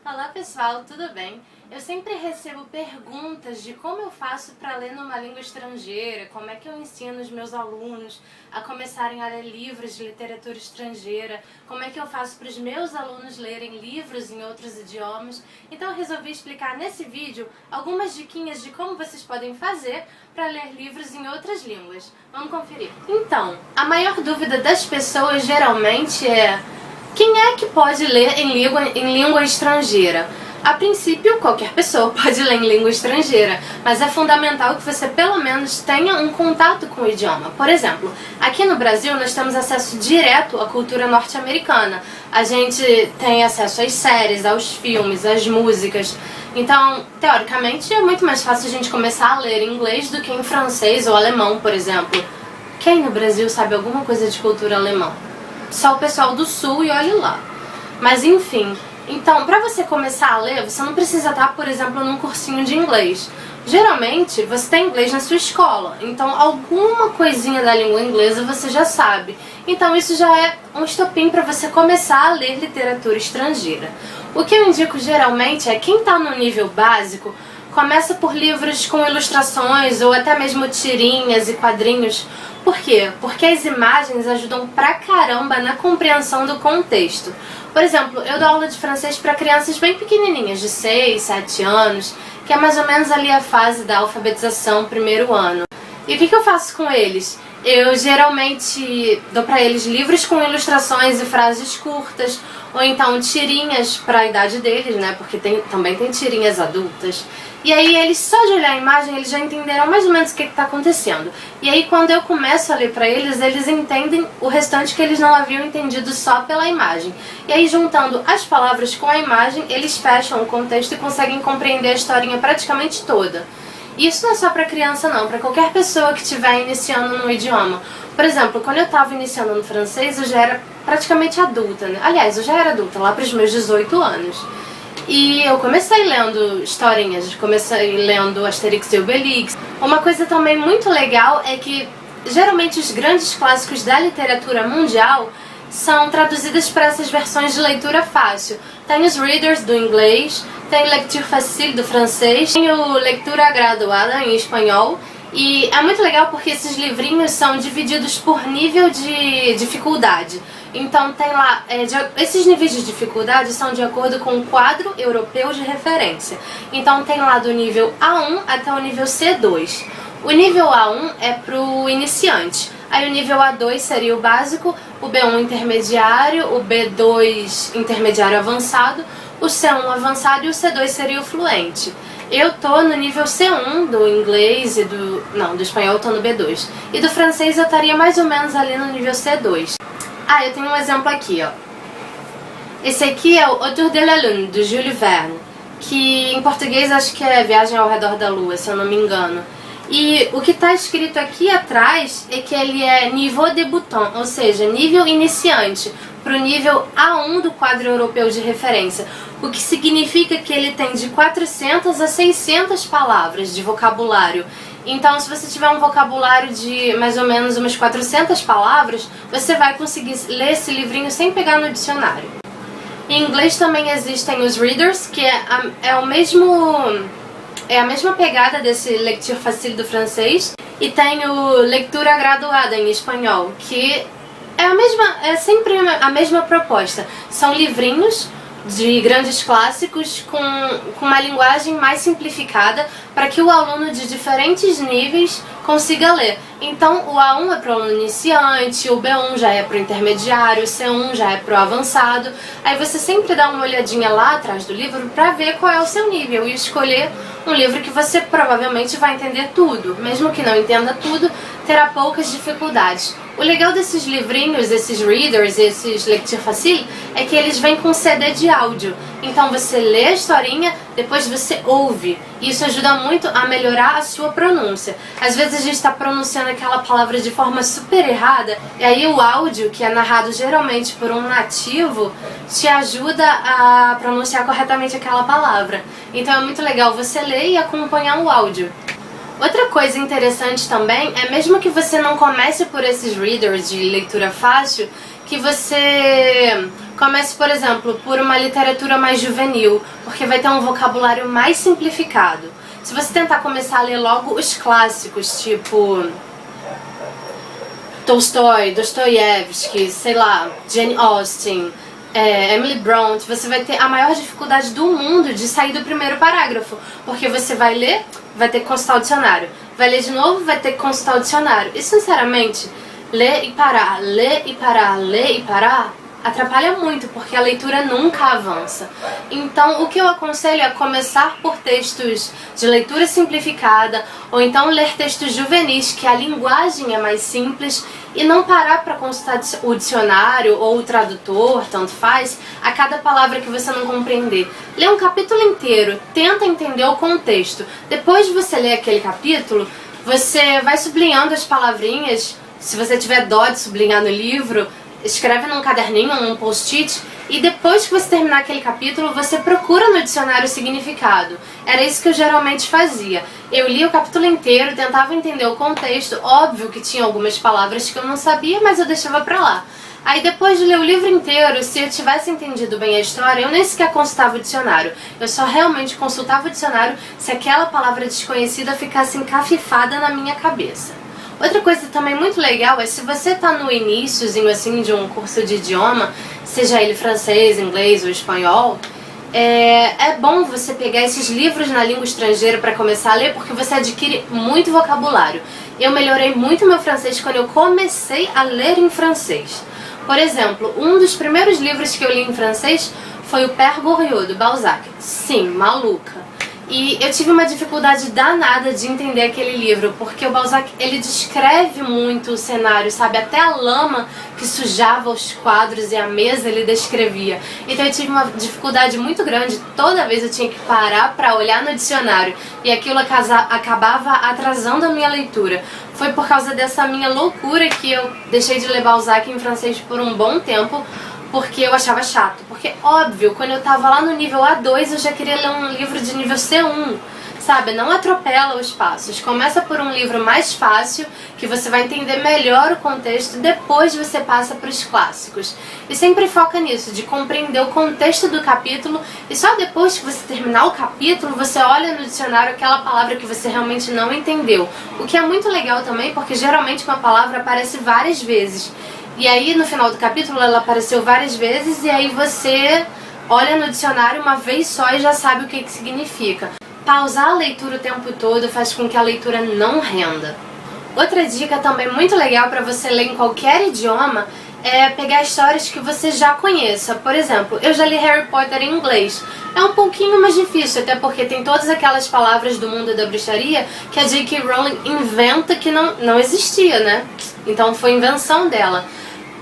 Olá pessoal, tudo bem? Eu sempre recebo perguntas de como eu faço para ler numa língua estrangeira, como é que eu ensino os meus alunos a começarem a ler livros de literatura estrangeira, como é que eu faço para os meus alunos lerem livros em outros idiomas. Então eu resolvi explicar nesse vídeo algumas diquinhas de como vocês podem fazer para ler livros em outras línguas. Vamos conferir. Então, a maior dúvida das pessoas geralmente é: quem é que pode ler em língua estrangeira? A princípio, qualquer pessoa pode ler em língua estrangeira, mas é fundamental que você pelo menos tenha um contato com o idioma. Por exemplo, aqui no Brasil nós temos acesso direto à cultura norte-americana. A gente tem acesso às séries, aos filmes, às músicas. Então, teoricamente, é muito mais fácil a gente começar a ler em inglês do que em francês ou alemão, por exemplo. Quem no Brasil sabe alguma coisa de cultura alemã? Só o pessoal do sul e olhe lá. Mas enfim, então para você começar a ler, você não precisa estar, por exemplo, num cursinho de inglês. Geralmente você tem inglês na sua escola, então alguma coisinha da língua inglesa você já sabe. Então isso já é um estopim para você começar a ler literatura estrangeira. O que eu indico geralmente é quem está no nível básico, começa por livros com ilustrações ou até mesmo tirinhas e quadrinhos. Por quê? Porque as imagens ajudam pra caramba na compreensão do contexto. Por exemplo, eu dou aula de francês para crianças bem pequenininhas, de 6, 7 anos, que é mais ou menos ali a fase da alfabetização, primeiro ano. E o que eu faço com eles? Eu geralmente dou pra eles livros com ilustrações e frases curtas, ou então tirinhas para a idade deles, né? Porque também tem tirinhas adultas. E aí eles, só de olhar a imagem, eles já entenderam mais ou menos o que está acontecendo. E aí quando eu começo a ler para eles entendem o restante que eles não haviam entendido só pela imagem. E aí juntando as palavras com a imagem, eles fecham o contexto e conseguem compreender a historinha praticamente toda. E isso não é só para criança não, para qualquer pessoa que estiver iniciando no idioma. Por exemplo, quando eu estava iniciando no francês, eu já era praticamente adulta, né? Aliás, eu já era adulta, lá para os meus 18 anos. E eu comecei lendo historinhas, comecei lendo Asterix e Obelix. Uma coisa também muito legal é que geralmente os grandes clássicos da literatura mundial são traduzidos para essas versões de leitura fácil. Tem os readers do inglês, tem lecture facile do francês, tem o leitura graduada em espanhol. E é muito legal porque esses livrinhos são divididos por nível de dificuldade. Então tem lá, esses níveis de dificuldade são de acordo com o quadro europeu de referência. Então tem lá do nível A1 até o nível C2. O nível A1 é para o iniciante. Aí o nível A2 seria o básico, o B1 intermediário, o B2 intermediário avançado, o C1 avançado e o C2 seria o fluente. Eu tô no nível C1 do inglês e do espanhol eu tô no B2. E do francês eu estaria mais ou menos ali no nível C2. Ah, eu tenho um exemplo aqui, ó. Esse aqui é o Autour de la Lune, do Jules Verne, que em português acho que é Viagem ao Redor da Lua, se eu não me engano. E o que está escrito aqui atrás é que ele é niveau débutant, ou seja, nível iniciante, para o nível A1 do quadro europeu de referência, o que significa que ele tem de 400 a 600 palavras de vocabulário. Então, se você tiver um vocabulário de mais ou menos umas 400 palavras, você vai conseguir ler esse livrinho sem pegar no dicionário. Em inglês também existem os readers, que é a mesma pegada desse lecture facile do francês, e tem o leitura graduada em espanhol, que é sempre a mesma proposta. São livrinhos de grandes clássicos com uma linguagem mais simplificada para que o aluno de diferentes níveis consiga ler. Então o A1 é para o aluno iniciante, o B1 já é para o intermediário, o C1 já é para o avançado. Aí você sempre dá uma olhadinha lá atrás do livro para ver qual é o seu nível e escolher um livro que você provavelmente vai entender tudo. Mesmo que não entenda tudo, terá poucas dificuldades. O legal desses livrinhos, esses readers, esses lecture facile, é que eles vêm com CD de áudio. Então você lê a historinha, depois você ouve. E isso ajuda muito a melhorar a sua pronúncia. Às vezes a gente está pronunciando aquela palavra de forma super errada, e aí o áudio, que é narrado geralmente por um nativo, te ajuda a pronunciar corretamente aquela palavra. Então é muito legal você ler e acompanhar o áudio. Outra coisa interessante também é, mesmo que você não comece por esses readers de leitura fácil, que você Comece, por exemplo, por uma literatura mais juvenil, porque vai ter um vocabulário mais simplificado. Se você tentar começar a ler logo os clássicos, tipo Tolstói, Dostoiévski, sei lá, Jane Austen, Emily Brontë, você vai ter a maior dificuldade do mundo de sair do primeiro parágrafo, porque você vai ler, vai ter que consultar o dicionário, vai ler de novo, vai ter que consultar o dicionário. E sinceramente, ler e parar, ler e parar, ler e parar, atrapalha muito, porque a leitura nunca avança. Então, o que eu aconselho é começar por textos de leitura simplificada, ou então ler textos juvenis, que a linguagem é mais simples, e não parar para consultar o dicionário ou o tradutor, tanto faz, a cada palavra que você não compreender. Lê um capítulo inteiro, tenta entender o contexto. Depois de você ler aquele capítulo, você vai sublinhando as palavrinhas. Se você tiver dó de sublinhar no livro, escreve num caderninho ou num post-it, e depois que você terminar aquele capítulo, você procura no dicionário o significado. Era isso que eu geralmente fazia. Eu lia o capítulo inteiro, tentava entender o contexto, óbvio que tinha algumas palavras que eu não sabia, mas eu deixava pra lá. Aí depois de ler o livro inteiro, se eu tivesse entendido bem a história, eu nem sequer consultava o dicionário. Eu só realmente consultava o dicionário se aquela palavra desconhecida ficasse encafifada na minha cabeça. Outra coisa também muito legal é, se você tá no iniciozinho assim de um curso de idioma, seja ele francês, inglês ou espanhol, é bom você pegar esses livros na língua estrangeira para começar a ler, porque você adquire muito vocabulário. Eu melhorei muito meu francês quando eu comecei a ler em francês. Por exemplo, um dos primeiros livros que eu li em francês foi o Père Goriot, do Balzac. Sim, maluca. E eu tive uma dificuldade danada de entender aquele livro, porque o Balzac, ele descreve muito o cenário, sabe? Até a lama que sujava os quadros e a mesa ele descrevia. Então eu tive uma dificuldade muito grande, toda vez eu tinha que parar para olhar no dicionário, e aquilo acabava atrasando a minha leitura. Foi por causa dessa minha loucura que eu deixei de ler Balzac em francês por um bom tempo, porque eu achava chato. Porque, óbvio, quando eu tava lá no nível A2, eu já queria ler um livro de nível C1, sabe? Não atropela os passos. Começa por um livro mais fácil, que você vai entender melhor o contexto, depois você passa para os clássicos. E sempre foca nisso, de compreender o contexto do capítulo, e só depois que você terminar o capítulo, você olha no dicionário aquela palavra que você realmente não entendeu. O que é muito legal também, porque geralmente uma palavra aparece várias vezes. E aí, no final do capítulo, ela apareceu várias vezes, e aí você olha no dicionário uma vez só e já sabe o que significa. Pausar a leitura o tempo todo faz com que a leitura não renda. Outra dica também muito legal para você ler em qualquer idioma é pegar histórias que você já conheça. Por exemplo, eu já li Harry Potter em inglês. É um pouquinho mais difícil, até porque tem todas aquelas palavras do mundo da bruxaria que a J.K. Rowling inventa que não existia, né? Então foi invenção dela.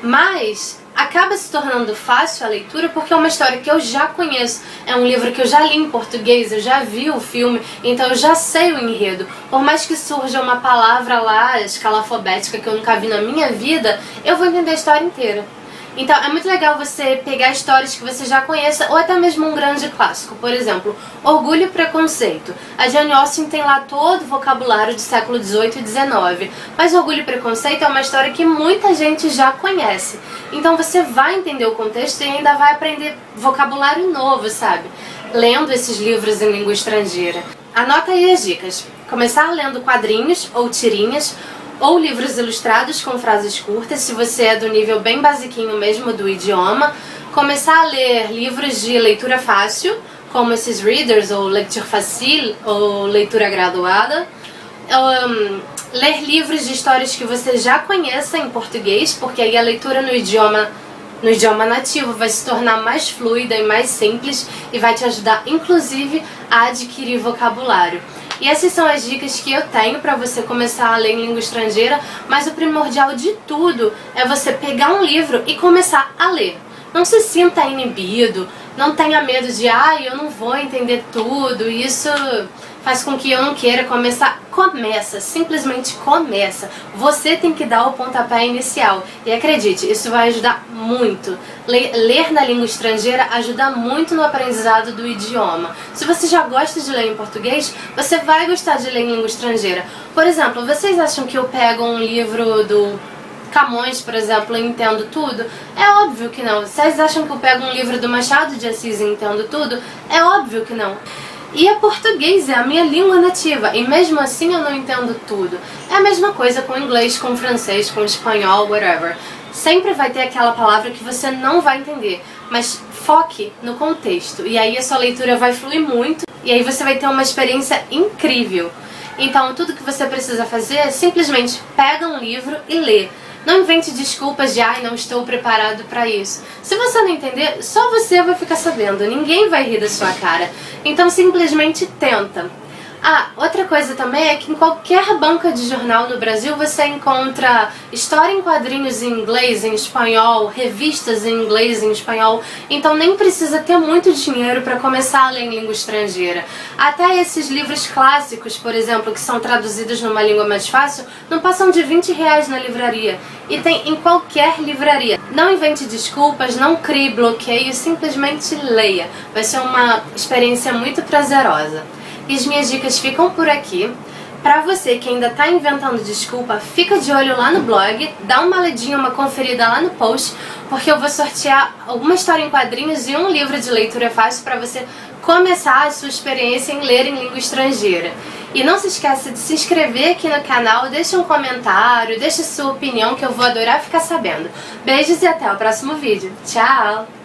Mas acaba se tornando fácil a leitura porque é uma história que eu já conheço, é um livro que eu já li em português, eu já vi o filme, então eu já sei o enredo. Por mais que surja uma palavra lá, escalafobética, que eu nunca vi na minha vida, eu vou entender a história inteira. Então é muito legal você pegar histórias que você já conheça, ou até mesmo um grande clássico. Por exemplo, Orgulho e Preconceito. A Jane Austen tem lá todo o vocabulário do século XVIII e XIX, mas Orgulho e Preconceito é uma história que muita gente já conhece. Então você vai entender o contexto e ainda vai aprender vocabulário novo, sabe? Lendo esses livros em língua estrangeira. Anota aí as dicas. Começar lendo quadrinhos ou tirinhas, ou livros ilustrados com frases curtas, se você é do nível bem basiquinho mesmo do idioma. Começar a ler livros de leitura fácil, como esses readers, ou lecture facile, ou leitura graduada. Ler livros de histórias que você já conheça em português, porque aí a leitura no idioma nativo vai se tornar mais fluida e mais simples, e vai te ajudar, inclusive, a adquirir vocabulário. E essas são as dicas que eu tenho para você começar a ler em língua estrangeira, mas o primordial de tudo é você pegar um livro e começar a ler. Não se sinta inibido, não tenha medo de, eu não vou entender tudo, isso faz com que eu não queira começar. Começa, simplesmente começa. Você tem que dar o pontapé inicial. E acredite, isso vai ajudar muito. Ler na língua estrangeira ajuda muito no aprendizado do idioma. Se você já gosta de ler em português, você vai gostar de ler em língua estrangeira. Por exemplo, vocês acham que eu pego um livro do Camões, por exemplo, eu entendo tudo? É óbvio que não. Vocês acham que eu pego um livro do Machado de Assis e entendo tudo? É óbvio que não. E é português, é a minha língua nativa, e mesmo assim eu não entendo tudo. É a mesma coisa com inglês, com francês, com espanhol, whatever. Sempre vai ter aquela palavra que você não vai entender, mas foque no contexto, e aí a sua leitura vai fluir muito, e aí você vai ter uma experiência incrível. Então tudo que você precisa fazer é simplesmente pega um livro e lê. Não invente desculpas de não estou preparado para isso. Se você não entender, só você vai ficar sabendo, ninguém vai rir da sua cara. Então simplesmente tenta. Outra coisa também é que em qualquer banca de jornal no Brasil você encontra história em quadrinhos em inglês, em espanhol, revistas em inglês, em espanhol, então nem precisa ter muito dinheiro para começar a ler em língua estrangeira. Até esses livros clássicos, por exemplo, que são traduzidos numa língua mais fácil, não passam de R$20 na livraria. E tem em qualquer livraria. Não invente desculpas, não crie bloqueio, simplesmente leia. Vai ser uma experiência muito prazerosa. E as minhas dicas ficam por aqui. Pra você que ainda tá inventando desculpa, fica de olho lá no blog, dá uma olhadinha, uma conferida lá no post, porque eu vou sortear uma história em quadrinhos e um livro de leitura fácil pra você começar a sua experiência em ler em língua estrangeira. E não se esqueça de se inscrever aqui no canal, deixa um comentário, deixa sua opinião que eu vou adorar ficar sabendo. Beijos e até o próximo vídeo. Tchau!